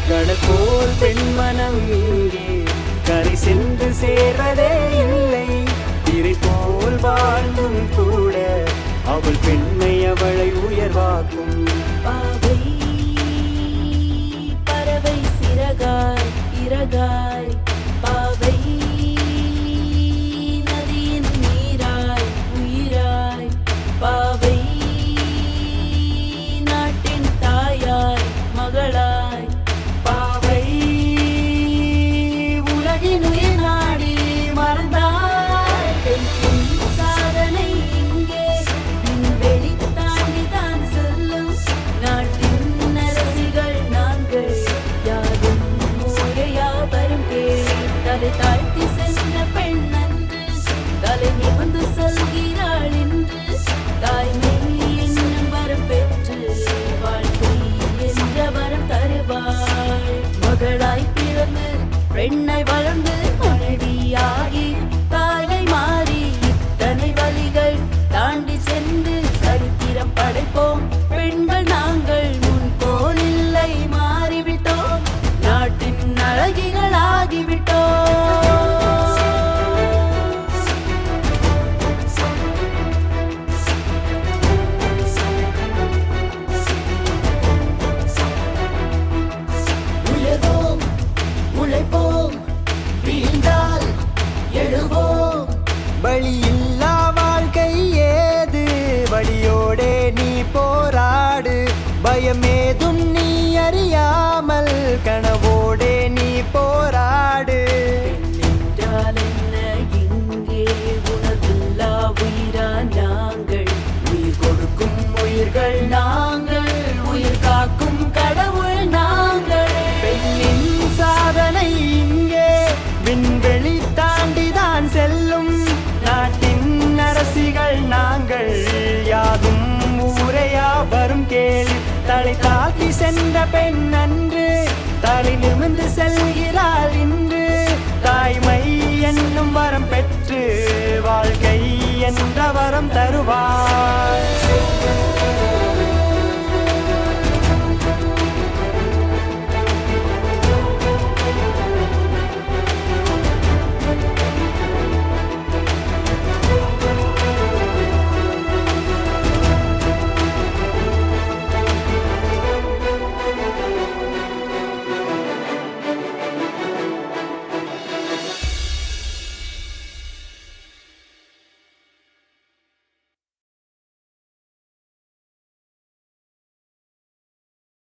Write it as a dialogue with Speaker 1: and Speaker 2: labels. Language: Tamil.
Speaker 1: கடல் போல் பெண்மனம் இங்கே கரை சென்று சேர்வதே இல்லை. திரை போல் வாழ்ந்தும் கூட அவள் பெண்மை அவளை உயர்வாக்கும்.
Speaker 2: பாவை பறவை சிறகாய் இறகாய், பாவை நதியின் நீராய் உயிராய், பாவை நாட்டின் தாயாய் மகளாய்,
Speaker 1: பாவை உலகின் உயிர் நாடி மறந்தாய்.
Speaker 2: பெண்ணின் சாதனை இங்கே விண்வெளி தாண்டிதான் செல்லும். நாட்டின் அரசிகள் நாங்கள் யாரும் முறையா வரும் கேள்வி. தலை தாழ்த்தி சென்ற பெண் அன்று தலை நிமிர்ந்து செல்கிறாள் இன்று. தாய்மை என்னும் வரம் பெற்று வாழ்க்கை என்ற வரம் தருவாள். மகளாய் பிறந்து பெண்ணை வளர்ந்து மனைவியாகி தாயை மாறி இத்தனை வழிகள் தாண்டி சென்று சரித்திரம் படைப்போம். பெண்கள் நாங்கள் முன் போல் இல்லை, மாறிவிட்டோம், நாட்டின் அழகிகள் ஆகிவிட்டோம். உயர்வோம், உழைப்போம், வீழ்ந்தால் எழுவோம்.
Speaker 1: வழியில்லா வாழ்க்கை ஏது, வழியோடே நீ போராடு. பயமேதும் நீ அறியாமல் கனவோடே நீ போராடு.
Speaker 2: பெண்ணென்றால் என்ன இங்கே உணர்வில்லா உயிரா நாங்கள்? உயிர் கொடுக்கும் உயிர்கள் நாங்கள், உயிர் காக்கும் கடவுள் நாங்கள்.
Speaker 1: பெண்ணின் சாதனை இங்கே விண்வெளி தாண்டிதான் செல்லும். நாட்டின் அரசிகள் நாங்கள் யாதும் ஊரையா வரும் கேள்வி. தலை தாழ்த்தி சென்ற பெண் அன்று தலை நிமிர்ந்து செல்கிறாள் இன்று. தாய்மை என்னும் வரம் பெற்று வாழ்க்கை என்ற வரம் தருவாள்.